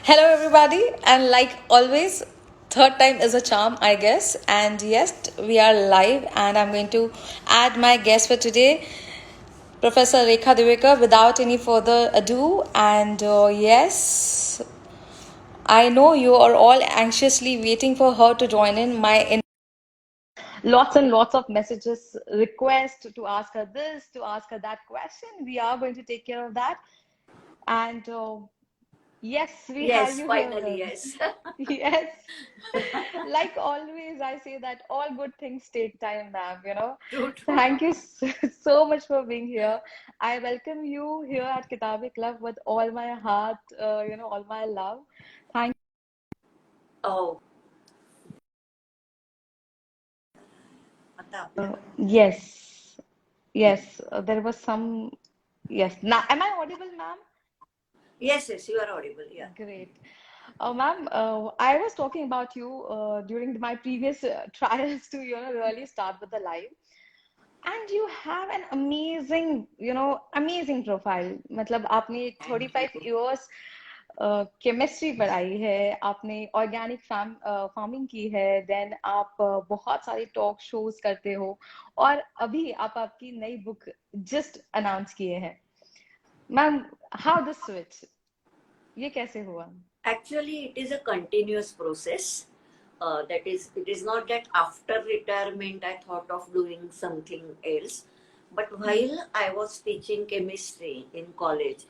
Hello, everybody, and like always, third time is a charm, I guess. And yes, we are live, and I'm going to add my guest for today, Professor Rekha Diwekar, without any further ado. And yes, I know you are all anxiously waiting for her to join in. Lots and lots of messages, request to ask her this, to ask her that question. We are going to take care of that. And yes, we have Yes, you here, finally, ma'am. yes. Yes. Like always, I say that all good things take time, ma'am, True, true. Thank you so much for being here. I welcome you here at Kitabeclub with all my heart, all my love. Thank Oh, आता आपल्या Yes. Yes. There was some. Yes. Now, am I audible, ma'am? Yes, yes, you are audible. Yeah. Great. Ma'am, I was talking about you during my previous trials to, really start with the live. And you have an amazing, amazing profile. मतलब आपने Thank 35 you. years chemistry पढ़ाई है, आपने organic farming की है, then आप बहुत सारे टॉक शोज करते हो और अभी आप आपकी नई बुक जस्ट अनाउंस किए हैं मैम. हाउ दिस स्विच, ये कैसे हुआ? Actually, it is a continuous process. That is, it is not that after retirement I thought of doing something else. But while I was teaching chemistry in college,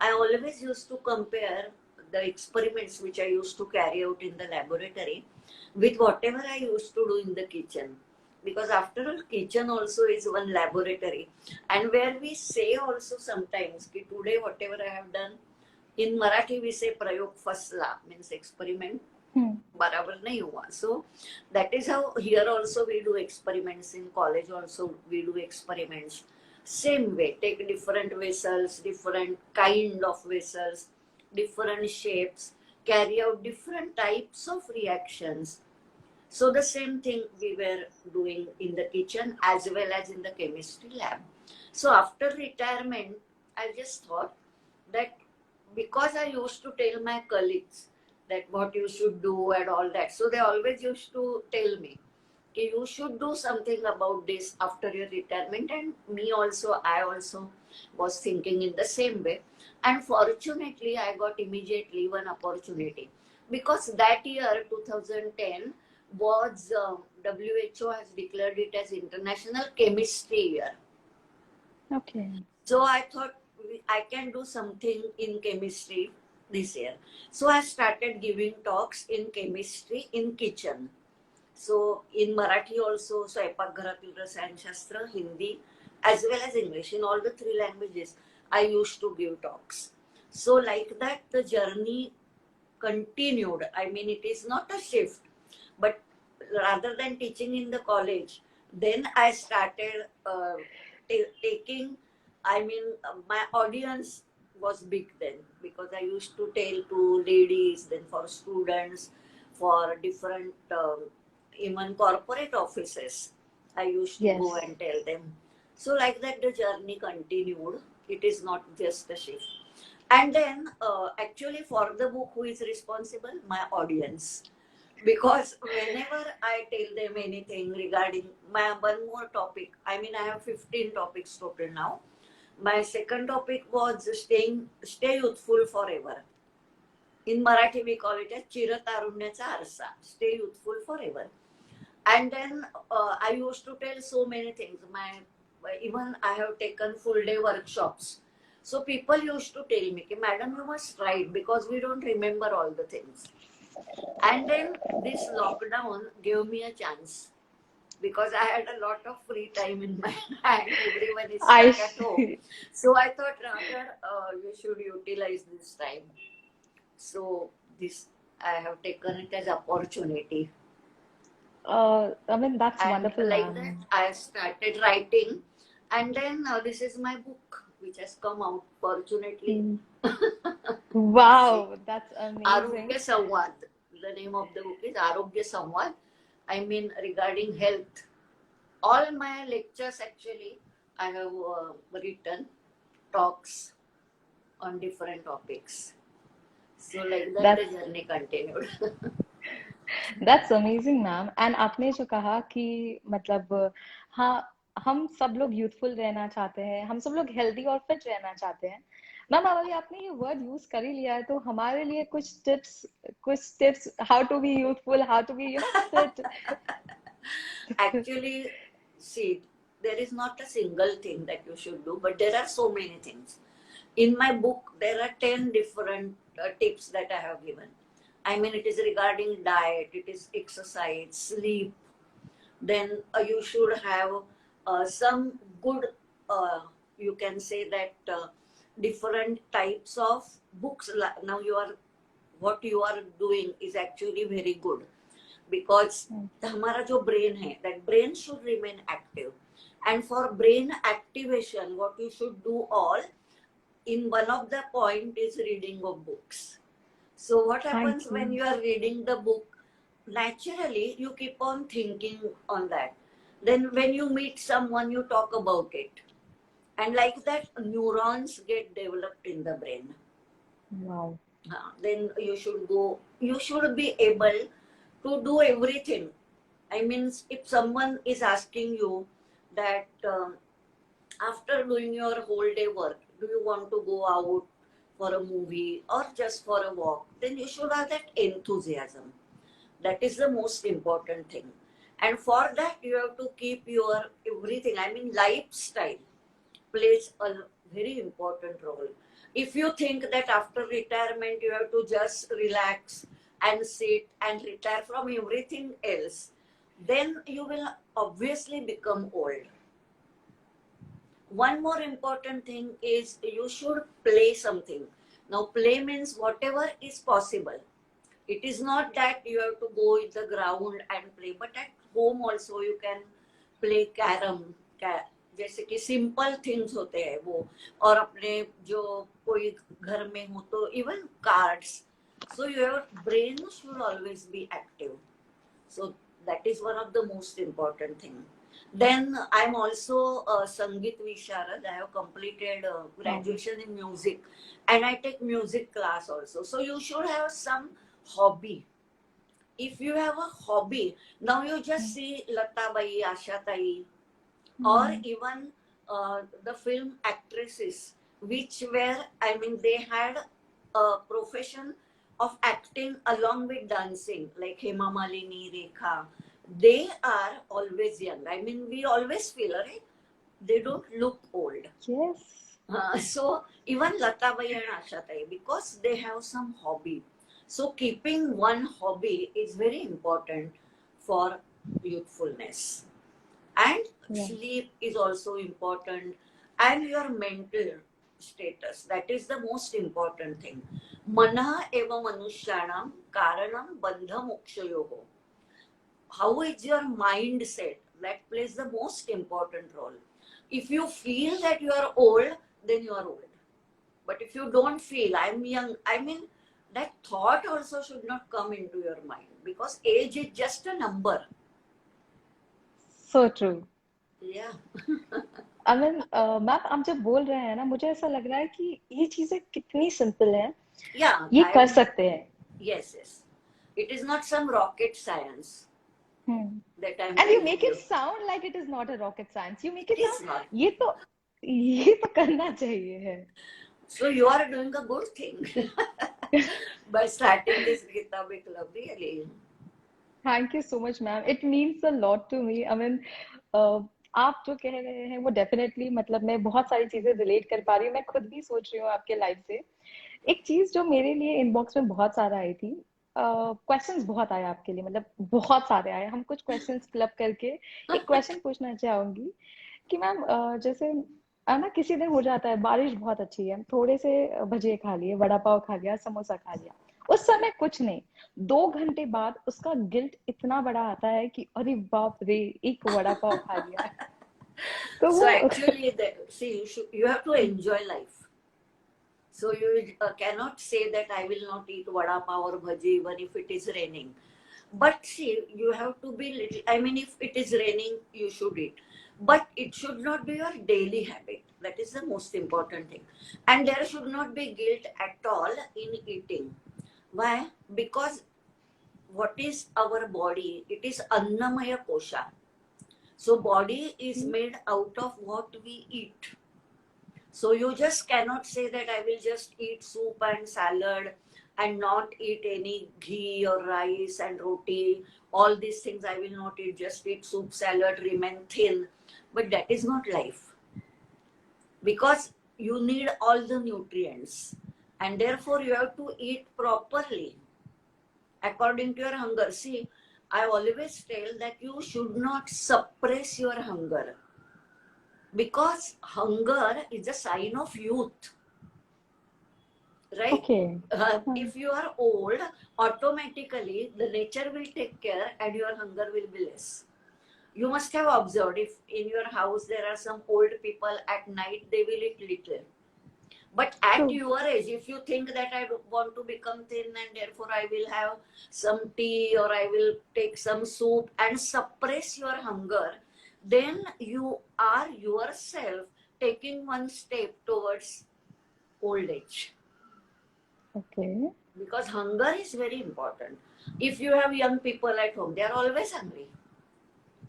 I always used to compare the experiments which I used to carry out in the laboratory with whatever I used to do in the kitchen. Because after all, kitchen also is one laboratory. And where we say also sometimes, कि today whatever I have done, in Marathi we say प्रयोग फसला, means experiment बराबर नहीं हुआ. So that is how here also we do experiments, in college also we do experiments. Same way, take different vessels, different kind of vessels, different shapes, carry out different types of reactions. So the same thing we were doing in the kitchen as well as in the chemistry lab. So after retirement, I just thought that because I used to tell my colleagues that what you should do and all that, so they always used to tell me, okay, you should do something about this after your retirement. And me also, I also was thinking in the same way. And fortunately, I got immediately one opportunity because that year, 2010, was WHO has declared it as International Chemistry Year. Okay. So I thought I can do something in chemistry this year. So I started giving talks in chemistry in kitchen. So in Marathi also, स्वयंपाकघरातील रसायनशास्त्र, Hindi, as well as English, in all the three languages, I used to give talks. So like that, the journey continued. I mean, it is not a shift, but rather than teaching in the college, then I started taking. I mean, my audience was big then because I used to tell to ladies, then for students, for different, even corporate offices. I used to go Yes. and tell them. So, like that, the journey continued. It is not just a shift. And then, actually, for the book, who is responsible? My audience. Because whenever I tell them anything regarding my one more topic, I mean, I have 15 topics total now. My second topic was stay youthful forever. In Marathi, we call it as चिरतारुण्याचा आरसा. Stay youthful forever. And then I used to tell so many things. Even I have taken full day workshops. So people used to tell me, Madam, you must write because we don't remember all the things. And then this lockdown gave me a chance because I had a lot of free time in my hand. Everyone is I stuck at home. So I thought rather you should utilize this time. So this I have taken it as opportunity. I mean, that's And wonderful, like that, ma'am. I started writing. And then this is my book, which has come out, fortunately. Mm. Wow, that's Arogya amazing. Samvad. The name of the book is Arogya Samvad. I mean, regarding health. All my lectures, actually, I have written talks on different topics. So like that the That's journey continued. That's amazing, ma'am. And आपने जो कहा कि मतलब हाँ, हम सब लोग youthful रहना चाहते हैं, हम सब लोग हेल्दी और फिट रहना चाहते हैं. मैम, अब अभी आपने ये वर्ड यूज कर ही लिया है, तो हमारे लिए कुछ tips how to be youthful, how to be fit. Actually, see, there is not a single thing that you should do, but there are so many things. In my book, there are 10 different tips that I have given. I mean, it is regarding diet, it is exercise, sleep. Then you should have some good, you can say that different types of books. Now, what you are doing is actually very good because हमारा जो brain है, that brain should remain active. And for brain activation, what you should do all, in one of the point is reading of books. So what happens Thank when you. you are reading the book? Naturally, you keep on thinking on that. Then when you meet someone, you talk about it. And like that, neurons get developed in the brain. Wow. Then you should be able to do everything. I mean, if someone is asking you that after doing your whole day work, do you want to go out for a movie or just for a walk? Then you should have that enthusiasm. That is the most important thing. And for that, you have to keep your everything. I mean, lifestyle plays a very important role. If you think that after retirement you have to just relax and sit and retire from everything else, then you will obviously become old. One more important thing is you should play something. Now, play means whatever is possible. It is not that you have to go in the ground and play, but at home also you can play carom. जैसे कि simple things होते हैं वो, और अपने जो कोई घर में हो तो even cards. So your brain should always be active. So that is one of the most important thing. Then I'm also a Sangeet Visharad. I have completed graduation in music and I take music class also. So you should have some hobby. If you have a hobby, now you just see Lata Bai, Asha Tai, or even the film actresses, which were, I mean, they had a profession of acting along with dancing, like Hema Malini, Rekha. They are always young. I mean, we always feel, right? They don't look old. Yes. So even Lata Bai and Asha Tai, because they have some hobby. So keeping one hobby is very important for youthfulness. And sleep is also important, and your mental status, that is the most important thing. Manah eva manushyanam karanam bandha mokshayoho. How is your mindset? That plays the most important role. If you feel that you are old, then you are old. But if you don't feel I'm young, I mean, that thought also should not come into your mind, because age is just a number. So true. Yeah. I mean, ma'am आप जब बोल रहे हैं ना, मुझे ऐसा लग रहा है कि ये चीजें कितनी सिंपल हैं. Yeah, ये कर सकते हैं. Yes, yes. It is not some rocket science that I'm And you telling make you. it sound like it is not a rocket science. You make it It is sound not. ये तो करना चाहिए है. So you are doing a good thing by starting this Kitabeclub, really. Thank you so much, ma'am. It means a lot to me. I mean, आप जो कह रहे हैं वो डेफिनेटली, मतलब मैं बहुत सारी चीजें रिलेट कर पा रही हूँ. मैं खुद भी सोच रही हूँ आपके लाइफ से. एक चीज जो मेरे लिए इनबॉक्स में बहुत सारा आई थी, क्वेश्चंस बहुत आए आपके लिए, मतलब बहुत सारे आए. हम कुछ क्वेश्चंस क्लब करके एक क्वेश्चन पूछना चाहूंगी कि मैम, जैसे ना किसी दिन हो जाता है बारिश बहुत अच्छी है, थोड़े से भजिए खा लिए, वड़ा पाव खा लिया, समोसा खा लिया, उस समय कुछ नहीं, 2 घंटे बाद उसका गिल्ट इतना बड़ा आता है कि अरे बाप रे, एक वड़ा पाव खा लिया. तो So वो actually, see, you have to enjoy life. So you cannot say that I will not eat vada pav or bhaji even if it is raining. But see, you have to be little. I mean, if it is raining, you should eat. But it should not be your daily habit. That is the most important thing. And there should not be guilt at all in eating. Why? Because what is our body? It is Annamaya Kosha. So body is made out of what we eat. So you just cannot say that I will just eat soup and salad and not eat any ghee or rice and roti. All these things I will not eat, just eat soup, salad, remain thin. But that is not life. Because you need all the nutrients. And therefore you have to eat properly according to your hunger. See, I always tell that you should not suppress your hunger. Because hunger is a sign of youth, right? Okay. If you are old, automatically the nature will take care and your hunger will be less. You must have observed, if in your house there are some old people, at night they will eat little. But at True. your age, if you think that I want to become thin and therefore I will have some tea or I will take some soup and suppress your hunger, then you are yourself taking one step towards old age. Okay. Because hunger is very important. If you have young people at home, they are always hungry.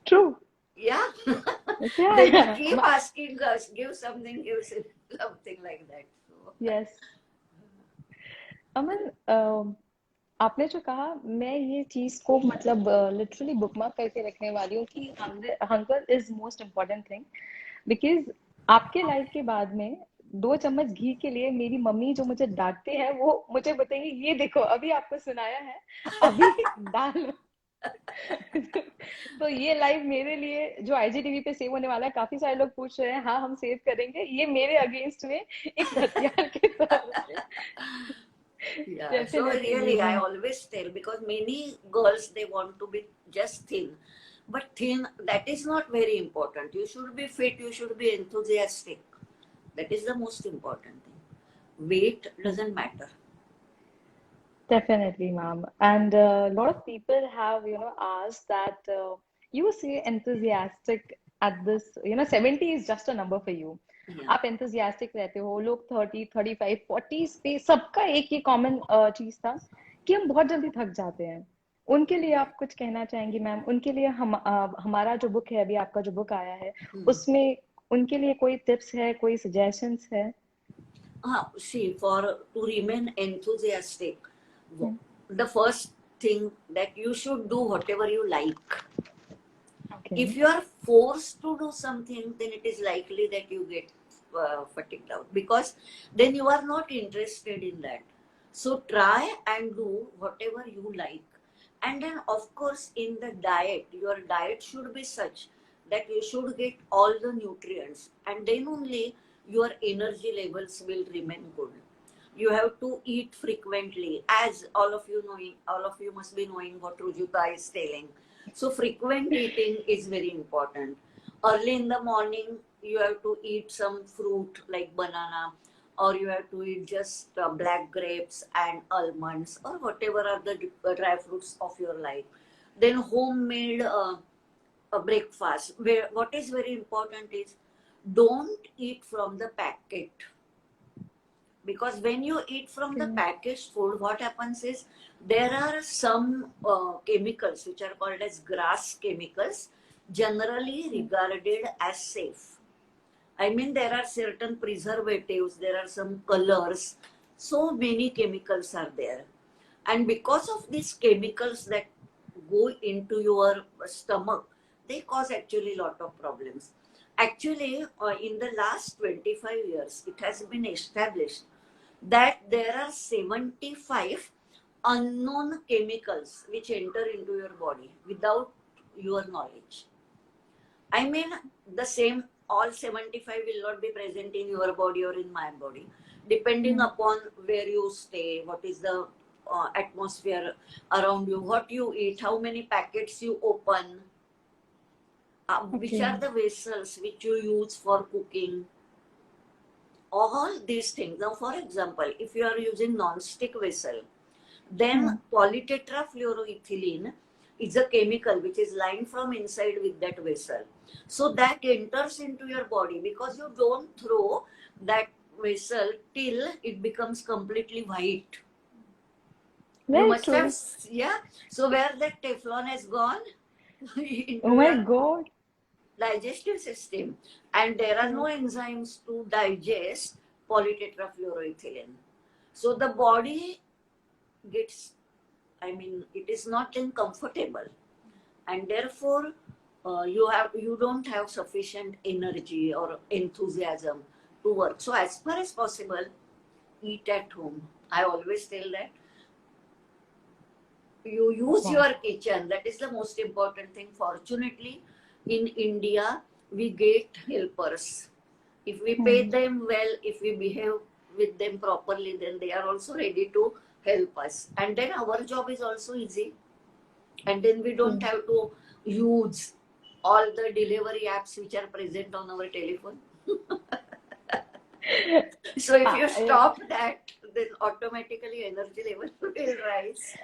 True. Yeah. They will Yeah. keep asking us, give something, give something like that. So, Yes. अमन, आपने जो कहा, मैं ये चीज को मतलब literally bookmark करके रखने वाली हूँ कि hunger is most important thing, because आपके लाइफ के बाद में 2 चम्मच घी के लिए मेरी मम्मी जो मुझे डांटते हैं वो मुझे बताएंगे, ये देखो अभी आपको सुनाया है, अभी डाल। तो ये लाइव मेरे लिए जो आईजीटीवी पे सेव होने वाला है, काफी सारे लोग पूछ रहे हैं, हाँ हम सेव करेंगे, ये मेरे अगेंस्ट में एक हथियार के तौर पे। yeah, so definitely. really, I always tell, because many girls, they want to be just thin. But thin, that is not very important. You should be fit, you should be enthusiastic. That is the most important thing. Weight doesn't matter. Definitely, ma'am. And a lot of people have, asked that you say enthusiastic at this, 70 is just a number for you. Yeah. आप enthusiastic रहते हो, लोग 30, 35, 40 पे सबका एक ही common चीज था कि हम बहुत जल्दी थक जाते हैं। उनके लिए आप कुछ कहना चाहेंगी मैम? उनके लिए हमारा जो बुक है, अभी आपका जो बुक आया है, उसमें उनके लिए कोई टिप्स है, कोई सजेशंस है? See, to remain enthusiastic, the first thing that you should do whatever you like. Okay. If you are forced to do something, then it is likely that you get fatigued out, because then you are not interested in that. So try and do whatever you like. And then, of course, in the diet, your diet should be such that you should get all the nutrients, and then only your energy levels will remain good. You have to eat frequently, as all of you must be knowing what Rujuta is telling. So frequent eating is very important. Early in the morning, you have to eat some fruit like banana, or you have to eat just black grapes and almonds, or whatever are the dry fruits of your life. Then homemade breakfast. What is very important is, don't eat from the packet. Because when you eat from the packaged food, what happens is, there are some chemicals which are called as grass chemicals, generally regarded as safe. I mean, there are certain preservatives, there are some colors, so many chemicals are there. And because of these chemicals that go into your stomach, they cause actually a lot of problems. Actually, in the last 25 years, it has been established that there are 75 unknown chemicals which enter into your body without your knowledge. I mean, the same, all 75 will not be present in your body or in my body, depending upon where you stay, what is the atmosphere around you, what you eat, how many packets you open, which are the vessels which you use for cooking. All these things. Now, for example, if you are using non-stick vessel, then polytetrafluoroethylene is a chemical which is lined from inside with that vessel. So that enters into your body, because you don't throw that vessel till it becomes completely white. You Very must have, true. yeah. So where that Teflon has gone into Oh my your God. digestive system, and there are no Yes. enzymes to digest polytetrafluoroethylene. So the body gets, I mean, it is not then comfortable, and therefore you don't have sufficient energy or enthusiasm to work. So as far as possible, eat at home. I always tell that you use Wow. your kitchen. That is the most important thing. Fortunately, in India, we get helpers. If we pay Hmm. them well, if we behave with them properly, then they are also ready to help us. And then our job is also easy. And then we don't True. have to use all the delivery apps which are present on our telephone. So if you I, stop that, then automatically energy level will rise.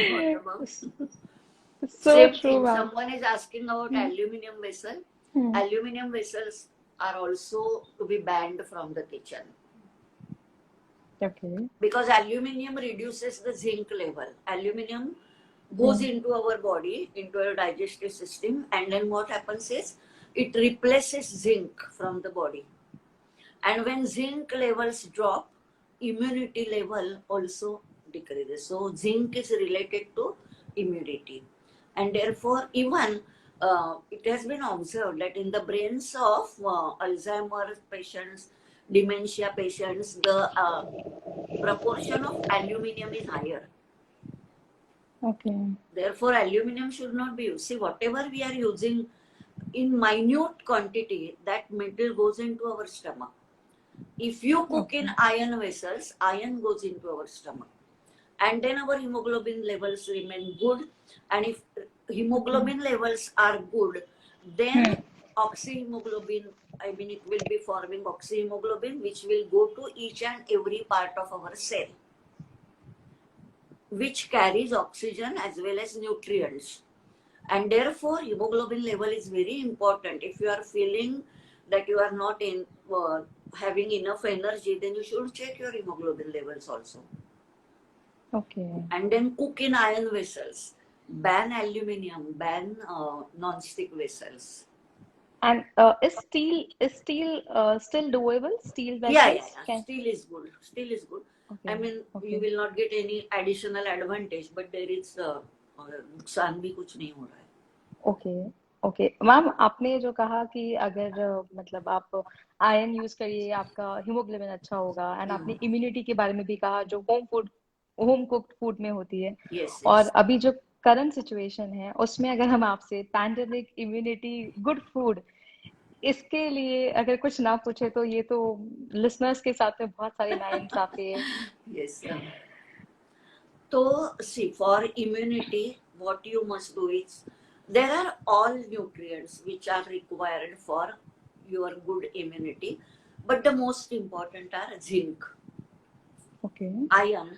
What about? so Same true, thing. ma'am. Someone is asking about Hmm. aluminium vessel. Hmm. Aluminium vessels are also to be banned from the kitchen Okay. because aluminium reduces the zinc level. Aluminium goes Hmm. into our body, into our digestive system, and then what happens is it replaces zinc from the body. And when zinc levels drop, immunity level also decreases. So zinc is related to immunity, and therefore even it has been observed that in the brains of Alzheimer's patients, dementia patients, the proportion of aluminium is higher. Okay. Therefore, aluminium should not be used. See, whatever we are using in minute quantity, that metal goes into our stomach. If you cook in Okay. iron vessels, iron goes into our stomach. And then our hemoglobin levels remain good. And if Okay. hemoglobin levels are good, then Hmm. oxyhemoglobin, I mean, it will be forming oxyhemoglobin, which will go to each and every part of our cell, which carries oxygen as well as nutrients. And therefore, hemoglobin level is very important. If you are feeling that you are not in having enough energy, then you should check your hemoglobin levels also. Okay. And then cook in iron vessels. Ban aluminium, ban non-stick vessels. And is steel still doable? Steel vessels Yeah. can. Still is good. Still is good. I Okay. mean, you Okay. will not get any additional advantage, but there is नुकसान भी कुछ नहीं हो रहा है. Okay okay ma'am, आपने जो कहा कि अगर मतलब आप आयरन यूज करिए आपका हीमोग्लोबिन अच्छा होगा, एंड आपने Hmm. इम्यूनिटी के बारे में भी कहा जो होम कुक्ड फूड में होती है। Yes, और yes. अभी जो करंट सिचुएशन है उसमें अगर हम आपसे पैंडेमिक इम्यूनिटी गुड फूड इसके लिए अगर कुछ ना पूछे तो ये तो लिसनर्स के साथ में बहुत सारी नाइंसाफी है। Yes. So, see, for immunity, what you must do is there are all nutrients which are required for your good immunity, but the most important are zinc, okay. iron,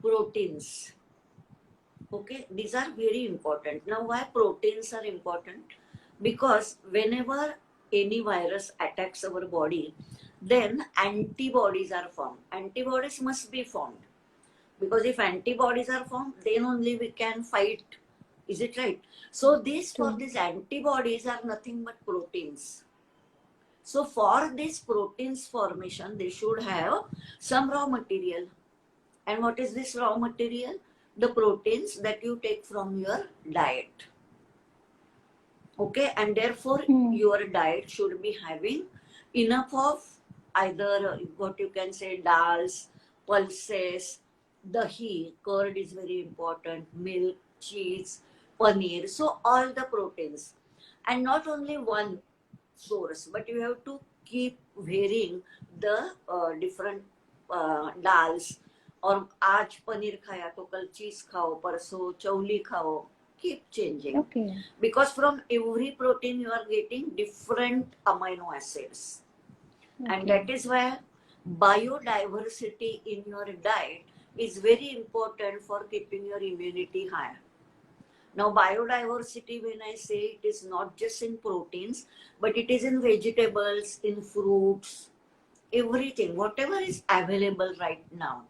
proteins. Okay, these are very important. Now, why proteins are important? Because whenever any virus attacks our body, then antibodies are formed. Antibodies must be formed because if antibodies are formed, then only we can fight. Is it right? So these two. for these antibodies are nothing but proteins. So for this proteins formation, they should have some raw material. And what is this raw material? The proteins that you take from your diet. Okay, and therefore hmm. your diet should be having enough of either what you can say dals, pulses, dahi, curd is very important, milk, cheese, paneer, so all the proteins. And not only one source, but you have to keep varying the different dals. और आज पनीर खाया तो कल चीज खाओ, परसों चौली खाओ. Keep changing, okay. because from every protein you are getting different amino acids, and okay. that is why biodiversity in your diet is very important for keeping your immunity high. Now, biodiversity, when I say, it is not just in proteins, but it is in vegetables, in fruits, everything, whatever is available right now.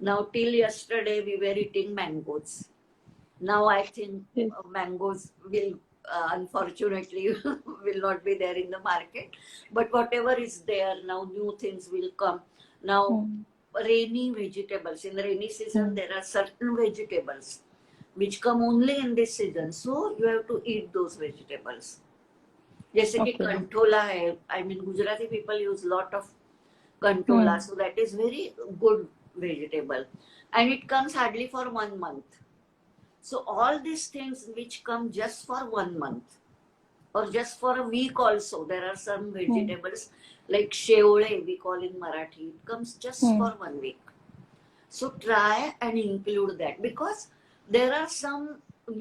Now till yesterday we were eating mangoes. Now I think Yes. mangoes will unfortunately will not be there in the market. But whatever is there now, new things will come. Now Hmm. rainy vegetables. In the rainy season Hmm. there are certain vegetables which come only in this season. So you have to eat those vegetables. जैसे कि Okay. कंटोला है, I mean Gujarati people use lot of Hmm. कंटोला, so that is very good vegetable, and it comes hardly for 1 month. So all these things which come just for 1 month or just for a week also, there are some Hmm. vegetables like shevole we call in Marathi. It comes just Hmm. for 1 week. So try and include that, because there are some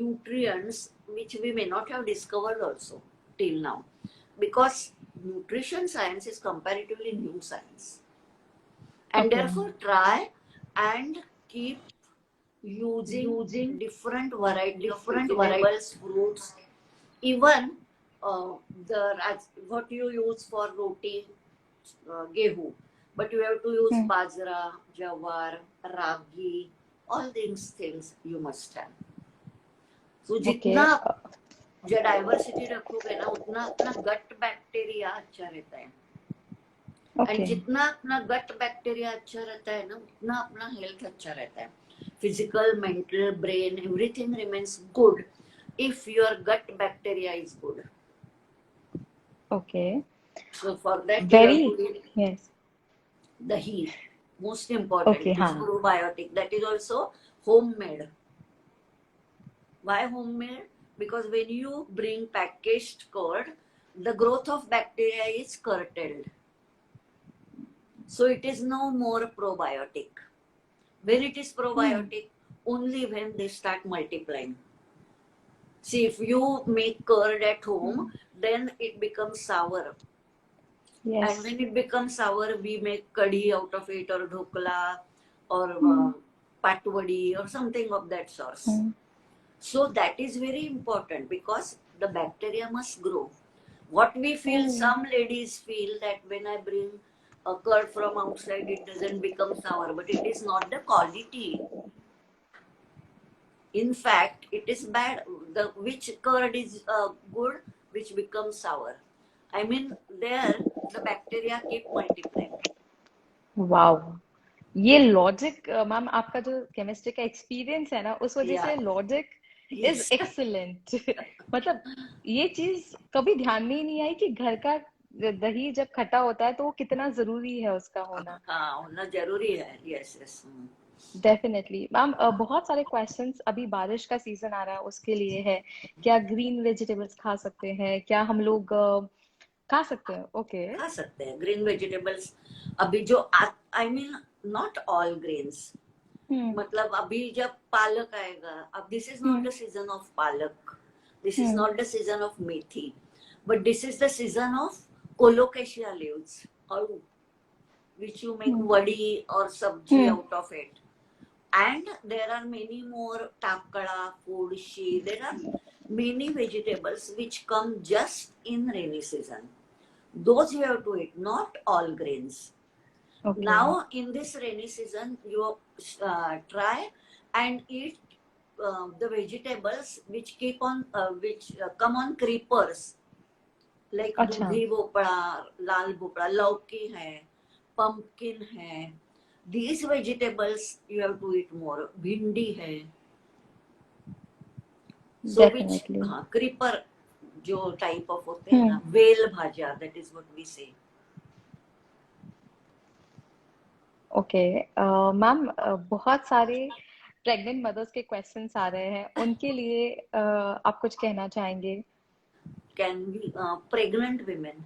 nutrients which we may not have discovered also till now, because nutrition science is comparatively new science, and Okay. therefore try and keep using different variety of vegetables, fruits, even the what you use for roti, gehu, but you have to use Hmm. bajra, jawar, ragi, all these things you must have. So जितना Okay. जो diversity रखोगे ना, उतना अपना gut bacteria अच्छा रहता है, and Okay. जितना अपना गट बैक्टीरिया अच्छा रहता है ना, उतना अपना हेल्थ अच्छा रहता है. Physical, mental, brain, everything remains good if your gut bacteria is good. Okay. So for that you have to Very. eat Yes. dahi. Most important, Okay. it is हाँ. probiotic. That is also homemade. Why homemade? Because when you bring packaged curd, the growth of bacteria is curtailed. So it is no more probiotic. When it is Hmm. probiotic, only when they start multiplying. See, if you make curd at Hmm. home, then it becomes sour. And Yes. when it becomes sour, we make kadhi out of it, or dhokla, or Hmm. patwadi, or something of that sort. Hmm. So that is very important, because the bacteria must grow. What we feel, Oh. some ladies feel that when I bring a curd from outside, it doesn't become sour, but it is not the quality. In fact, it is bad. The which curd is good, which becomes sour. I mean, there the bacteria keep multiplying. Wow, ये logic ma'am आपका जो chemistry का experience है ना उस वजह Yeah, से logic is yes. Excellent मतलब ये चीज कभी ध्यान में ही नहीं आई कि घर का दही जब खट्टा होता है तो वो कितना जरूरी है उसका होना. हाँ, होना जरूरी है. Yes, yes. Definitely ma'am. बहुत सारे क्वेश्चंस अभी बारिश का सीजन आ रहा है उसके लिए है. क्या ग्रीन वेजिटेबल्स खा सकते हैं? क्या हम लोग खा सकते हैं? ओके. खा सकते हैं ग्रीन वेजिटेबल्स. अभी जो I mean not all grains, hmm. मतलब अभी जब पालक आएगा, अब this is not hmm. The season of palak, this is hmm. Not the season of methi, but this is the season of colocasia leaves, or which you make hmm. vadi or sabji hmm. out of it. And there are many more takala, fudshi, there are many vegetables which come just in rainy season. Those you have to eat, not all grains. Okay. Now in this rainy season, you try and eat the vegetables which keep on which come on creepers, like अच्छा. दूधी भोपड़ा, लाल भोपड़ा, लौकी है, pumpkin है. These vegetables you have to eat more. भिंडी है. So which definitely. हाँ, creeper जो type of होते हैं हम्म. ना, well bhaja, that is what we say. Okay. Ma'am, बहुत सारे प्रेग्नेंट मदर्स के क्वेश्चंस आ रहे हैं उनके लिए आप कुछ कहना चाहेंगे? Can be pregnant women.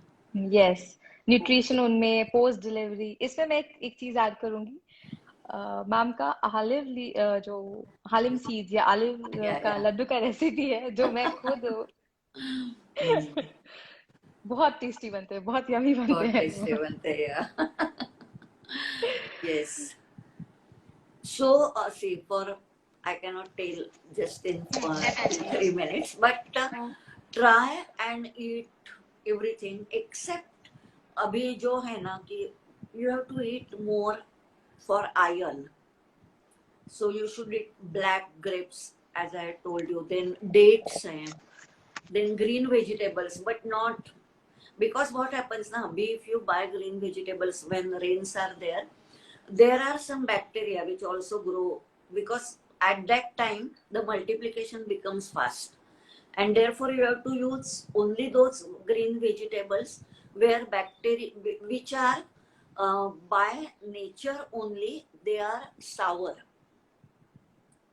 Yes. Nutrition Okay. उनमें पोस्ट डिलीवरी इसमें मैं एक चीज ऐड करूंगी. मैम का जो हालिम सीड्स या ऑलिव Yeah, का yeah. लड्डू का रेसिपी है जो मैं खुद Hmm. बहुत टेस्टी बनते हैं, बहुत यमी बनते बहुत हैं टेस्टी वो. बनते हैं यार. Yes. So see, for I cannot tell just in 2-3 minutes, but try and eat everything except अभी जो है ना कि you have to eat more for iron. So you should eat black grapes, as I had told you. Then dates, then green vegetables, but not because what happens now? If you buy green vegetables when rains are there are some bacteria which also grow because at that time the multiplication becomes fast, and therefore you have to use only those green vegetables where bacteria which are by nature only they are sour.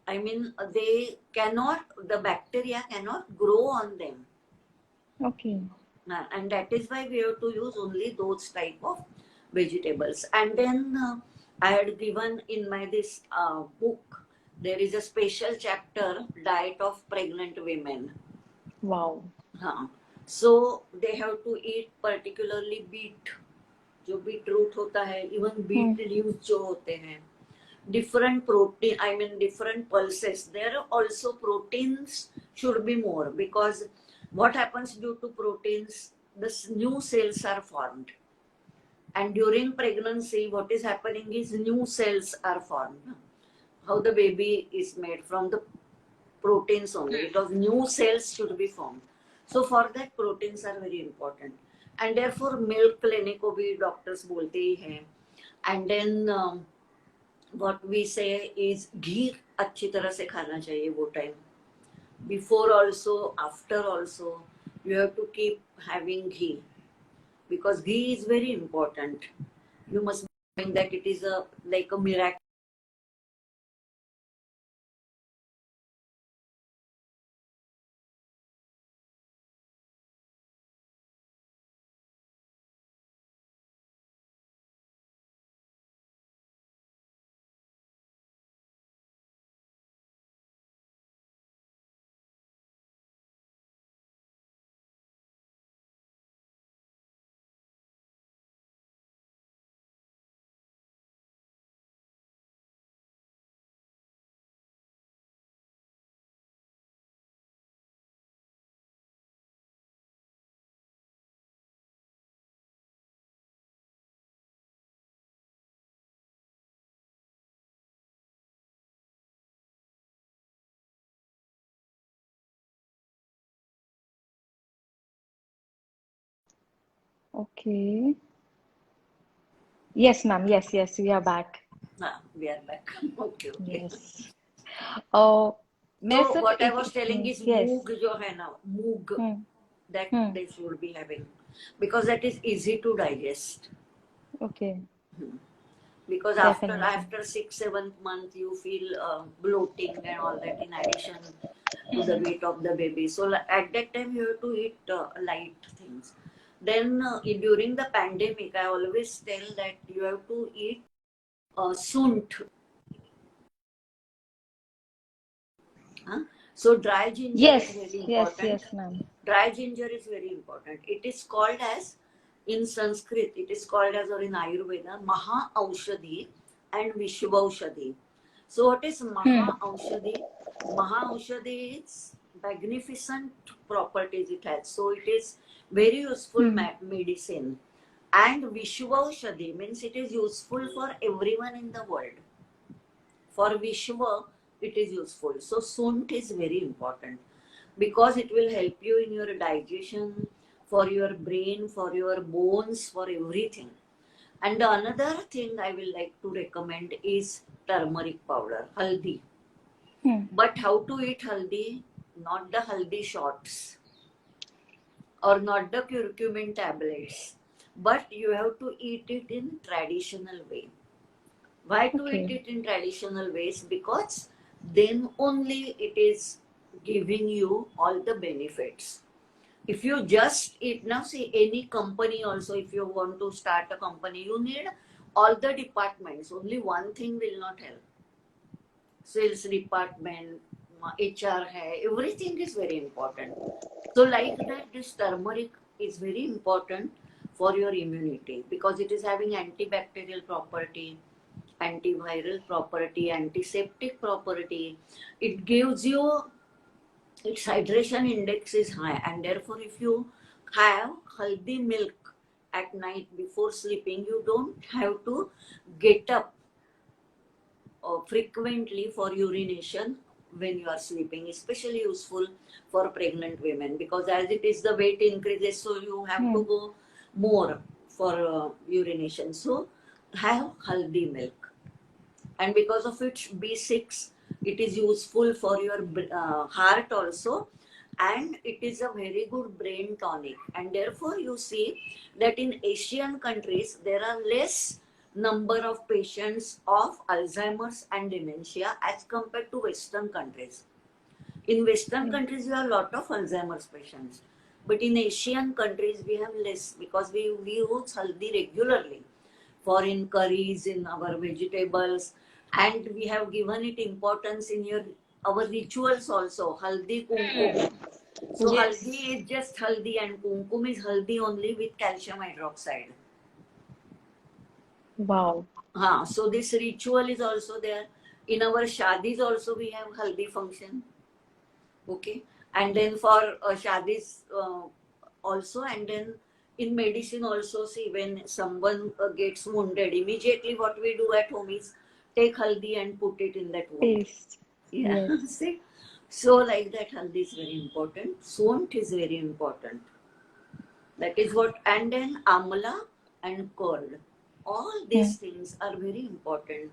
I mean, the bacteria cannot grow on them. Okay. And that is why we have to use only those type of vegetables. And then I had given in my this book, there is a special chapter, diet of pregnant women. Wow. हाँ, so they have to eat particularly beet, जो beetroot होता है, even Hmm. beet leaves जो होते हैं, different protein, I mean different pulses, there are also proteins should be more, because what happens due to proteins, the new cells are formed, and during pregnancy what is happening is new cells are formed. How the baby is made from the proteins only, because new cells should be formed. So for that proteins are very important, and therefore milk लेने को भी doctors बोलते ही हैं. And then what we say is घी अच्छी तरह से खाना चाहिए वो time, before also after also you have to keep having ghee, because ghee is very important. You must know that it is a like a miracle. Okay. Yes, ma'am. Yes, yes, we are back. We are back. Okay, okay. Yes. Uh, मैं So सिर्फ what I एक was telling is yes. moog जो है ना, moog, Hmm. that Hmm. they should be having, because that is easy to digest. Okay. Because Definitely. after 6 7 months you feel bloating and all that, in addition to the weight of the baby. So at that time you have to eat light things. Then during the pandemic I always tell that you have to eat sunt. Huh? So dry ginger is Yes. very Yes. important. Yes, ma'am. Dry ginger is very important. It is called as, in Sanskrit, it is called as, or in Ayurveda, Maha Aushadhi and Vishvaushadhi. So what is Hmm. Maha Aushadhi? Maha Aushadhi is magnificent properties it has. So it is very useful Hmm. medicine. And Vishvaushadhi means it is useful for everyone in the world. For Vishwa, it is useful. So Sunt is very important, because it will help you in your digestion, for your brain, for your bones, for everything. And the another thing I will like to recommend is turmeric powder, haldi. Hmm. But how to eat haldi? Not the haldi shots or not the curcumin tablets, but you have to eat it in traditional way. Why to eat Okay. it in traditional ways? Because then only it is giving you all the benefits. If you just eat, now see, any company also, if you want to start a company, you need all the departments. Only one thing will not help. Sales department, HR hai, everything is very important. So like that, this turmeric is very important for your immunity, because it is having antibacterial property, antiviral property, antiseptic property. It gives you, its hydration index is high, and therefore if you have healthy milk at night before sleeping, you don't have to get up frequently for urination when you are sleeping, especially useful for pregnant women, because as it is the weight increases, so you have to go more for urination. So have haldi milk, and because of its B6, it is useful for your heart also, and it is a very good brain tonic. And therefore you see that in Asian countries there are less number of patients of Alzheimer's and dementia as compared to Western countries. In Western countries we have a lot of Alzheimer's patients, but in Asian countries we have less, because we use haldi regularly for in curries, in our vegetables, and we have given it importance in our rituals also. Haldi, kumkum. So haldi Yes. is just haldi, and kumkum is haldi only with calcium hydroxide. Wow. So this ritual is also there. In our shadis also we have haldi function. Okay, and then for shadis also, and then in medicine also, see, when someone gets wounded, immediately what we do at home is take haldi and put it in that wound. Paste. Yeah. Yes. See, so like that, haldi is very important, sunt is very important, that is what. And then amla and curd, all these things are very important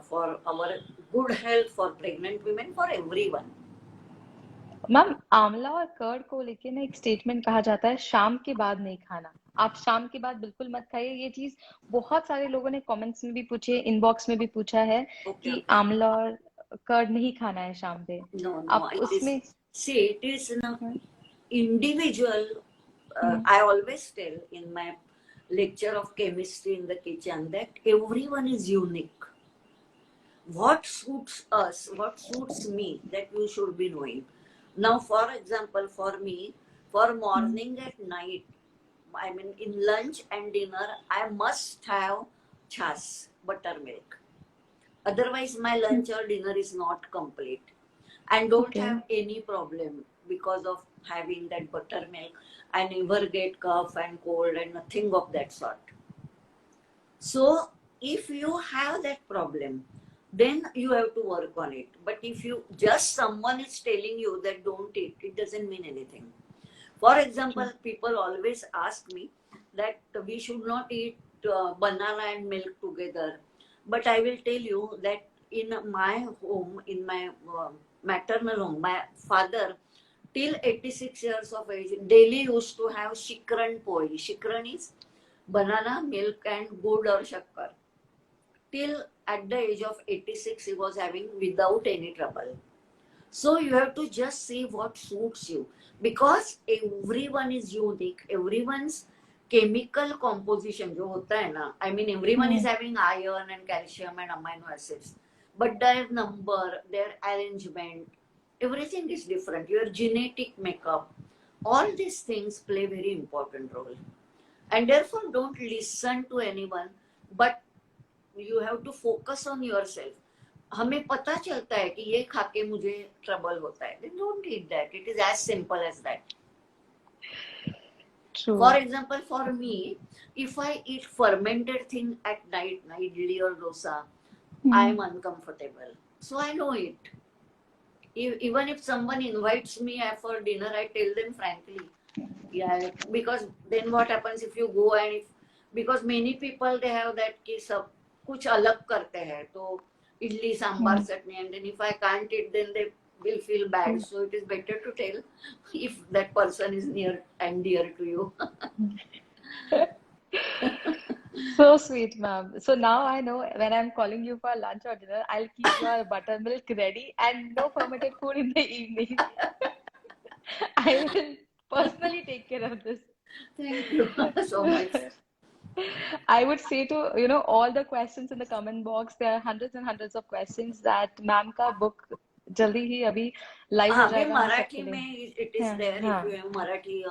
for our good health, for pregnant women, for everyone. Ma'am आंवला और curd को लेके ना एक statement कहा जाता है, शाम के बाद नहीं खाना। आप शाम के बाद बिल्कुल मत खाइए। ये चीज बहुत सारे लोगों ने कमेंट्स में भी पूछे, इनबॉक्स में भी पूछा है Okay, कि okay. आंवला और कर्ड नहीं खाना है शाम पे। No, आप it is. उसमें See, it is an individual. I always tell in my lecture of chemistry in the kitchen that everyone is unique. What suits us, what suits me, that you should be knowing. Now, for example, for me, for morning at night, I mean, in lunch and dinner, I must have chas, buttermilk. Otherwise, my lunch or dinner is not complete. And don't Okay. have any problem because of having that buttermilk. I never get cough and cold and nothing of that sort. So, if you have that problem, then you have to work on it. But if you just someone is telling you that don't eat, it doesn't mean anything. For example, people always ask me that we should not eat banana and milk together. But I will tell you that in my home, in my maternal home, my father, till 86 years of age, daily used to have shikran poi. Shikran is banana, milk, and good or shakkar. Till at the age of 86, he was having without any trouble. So you have to just see what suits you, because everyone is unique. Everyone's chemical composition जो होता है ना, I mean everyone is having iron and calcium and amino acids, but their number, their arrangement, everything is different. Your genetic makeup, all these things play very important role, and therefore don't listen to anyone, but you have to focus on yourself. हमें पता चलता है कि ये खा के मुझे trouble होता है, then don't eat that. It is as simple as that. True. For example, for me, if I eat fermented thing at night, idli or dosa, I am uncomfortable. So I know it. Even if someone invites me for dinner, I tell them frankly, yeah, because then what happens if you go and if, because many people they have that कि सब कुछ अलग करते हैं, तो idli, sambar, chutney, and then if I can't eat, then they will feel bad. So it is better to tell if that person is near and dear to you. So sweet, ma'am. So now I know when I'm calling you for lunch or dinner, I'll keep your buttermilk ready and no fermented food in the evening. I will personally take care of this. Thank you so much. I would say to, all the questions in the comment box, there are hundreds and hundreds of questions that ma'am का book जल्दी ही अभी live हो अभी जाएगा हम मराठी सबके लिए। में it is हाँ, there. हाँ, If you have Marathi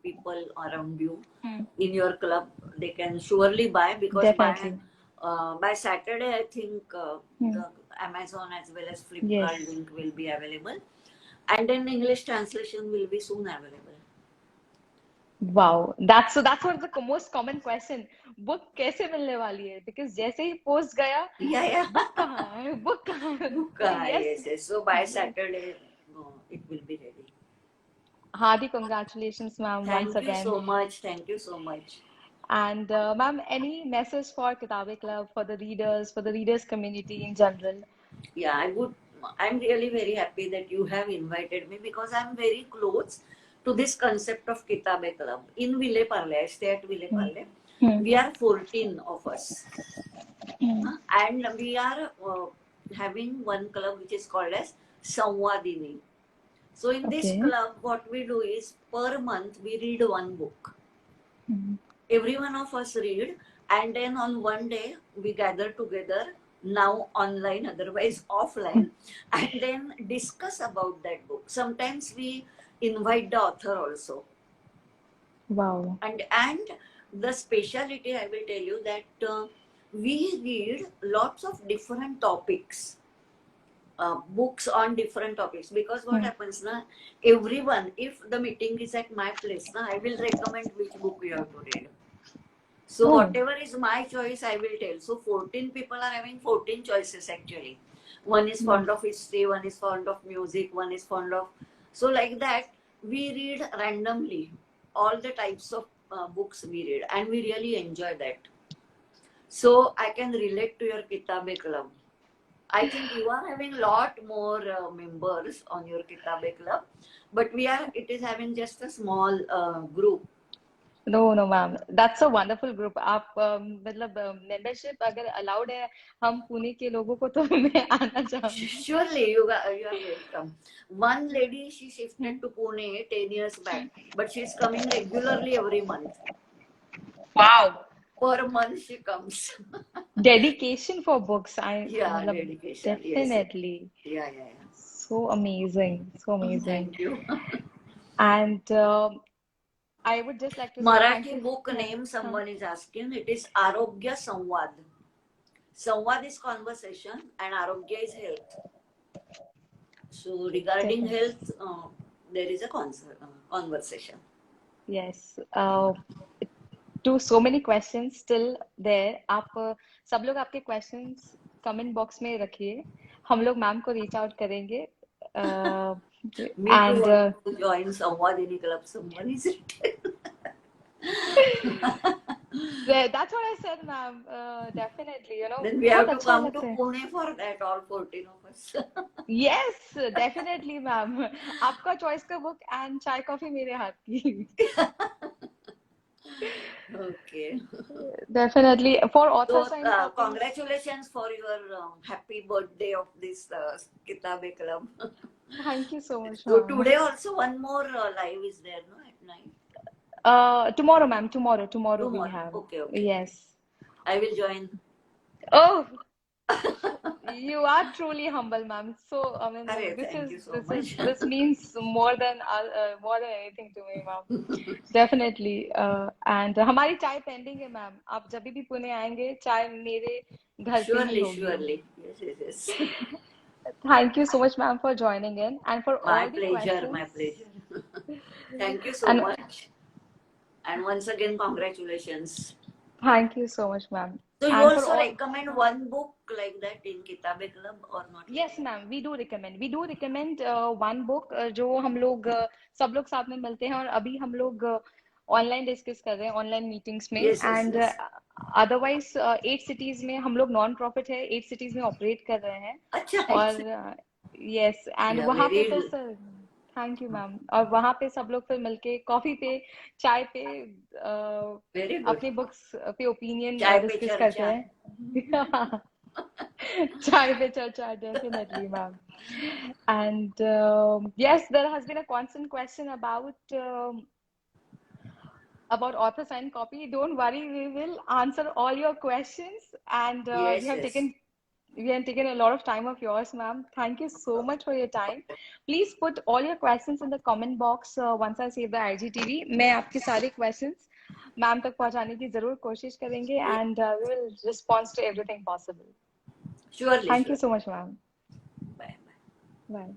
people around you in your club, they can surely buy, because definitely. by Saturday I think the Amazon as well as Flipkart Yes. link will be available, and then English translation will be soon available. Wow, that's what the most common question. Book कैसे मिलने वाली है? Because जैसे ही post गया, Yeah, yeah. book कहाँ है? Book कहाँ है? Book, So yes, yes, yes. So by yes. Saturday, it will be ready. Hardy congratulations, ma'am, once Thank you again. so much. Thank you so much. And ma'am, any message for Kitabeclub, for the readers community in general? Yeah, I would. I'm really very happy that you have invited me because I'm very close to this concept of Kitabeclub in Ville Parle. I stay at Ville Hmm. Parle. Hmm. We are 14 of us, Hmm. and we are having one club which is called as Samvadini. So in this Okay. club, what we do is per month we read one book. Hmm. Every one of us read, and then on one day we gather together, now online, otherwise Hmm. offline, and then discuss about that book. Sometimes we invite the author also, Wow. and the speciality I will tell you that we read lots of different topics, books on different topics, because what Hmm. happens now, everyone, if the meeting is at my place now, I will recommend which book you have to read. So Oh. whatever is my choice, I will tell. So 14 people are having 14 choices actually. One is Wow. fond of history, one is fond of music, one is fond of. So like that, we read randomly all the types of books we read, and we really enjoy that. So I can relate to your Kitabe Club. I think you are having lot more members on your Kitabe Club, but we are. It is having just a small group. No, no, ma'am. That's a wonderful group. आप मतलब membership अगर allowed है हम पुणे के लोगों को तो मैं आना चाहूंगी. Surely you are welcome. One lady, she shifted to Pune 10 years back, but she's coming regularly every month. Wow. Per month she comes. Dedication for books. I Yeah, मतलब dedication. Yes, yes. definitely. Yeah, yeah, So amazing. So yeah. amazing. Thank you. And I would just like to say thank Marathi you. book Yeah. name Huh. someone is asking. It is Arogya Samvad. Samvad is conversation and Arogya is health. So regarding Definitely. health, there is a conversation. Yes. To so many questions still there. आप सब लोग आपके questions comment box में रखिए. हम लोग ma'am को reach out करेंगे. Uh, Me too and want to join Samvadini Club. Someone is written. that's what I said, ma'am. Definitely, you know, Then we बहुत have to अच्छा come to लगता है. Pune for that, all 14 of us. Yes, definitely, ma'am. आपका choice का book and चाय coffee मेरे हाथ की. Okay. Definitely for author So, signed copies. congratulations for your happy birthday of this Kitabe Club. Thank you so much, So, ma'am. today also one more live is there, no, at night? Tomorrow, ma'am. Tomorrow we Tomorrow. have. Okay, okay. Yes. I will join. Oh, you are truly humble, ma'am. So, I mean, Arey, thank you so much. this means more than anything to me, ma'am. Definitely. And हमारी चाय pending है, ma'am. आप जब भी पुणे आएंगे, चाय मेरे घर पे ही Surely, होगी. surely. Yes, yes, yes. Thank you so much, ma'am, for joining in and for My all the pleasure, my questions. pleasure. Thank you so And much. And once again, congratulations. thank you so much, ma'am. So you And for also all. recommend one book like that in Kitabe Club or not Yes, really? ma'am, we do recommend. We do recommend one book जो हम लोग सब लोग साथ में मिलते हैं और अभी हम लोग ऑनलाइन डिस्कस कर रहे हैं ऑनलाइन मीटिंग्स में Yes, yes, and yes. Otherwise 8 cities में हम लोग नॉन प्रॉफिट है 8 सिटीज में ऑपरेट कर रहे हैं अच्छा, nice. और यस एंड Yeah, वहाँ पे तो very. Sir thank you ma'am और वहाँ पे सब लोग फिर मिलके कॉफी पे चाय पे Very good. अपनी बुक्स पे ओपिनियन Chai pe डिस्कस करते charcha. हैं Chai pe charcha, definitely, ma'am. And yes, there has been a constant question about author signed copy. Don't worry, we will answer all your questions. And Yes, yes. we have taken a lot of time of yours, ma'am. Thank you so much for your time. Please put all your questions in the comment box once I save the IGTV. मैं आपके सारे questions ma'am तक पहुंचाने की जरूर कोशिश करेंगे Yeah. and we will respond to everything possible. Surely, Thank you surely. so much, ma'am. Bye. Bye.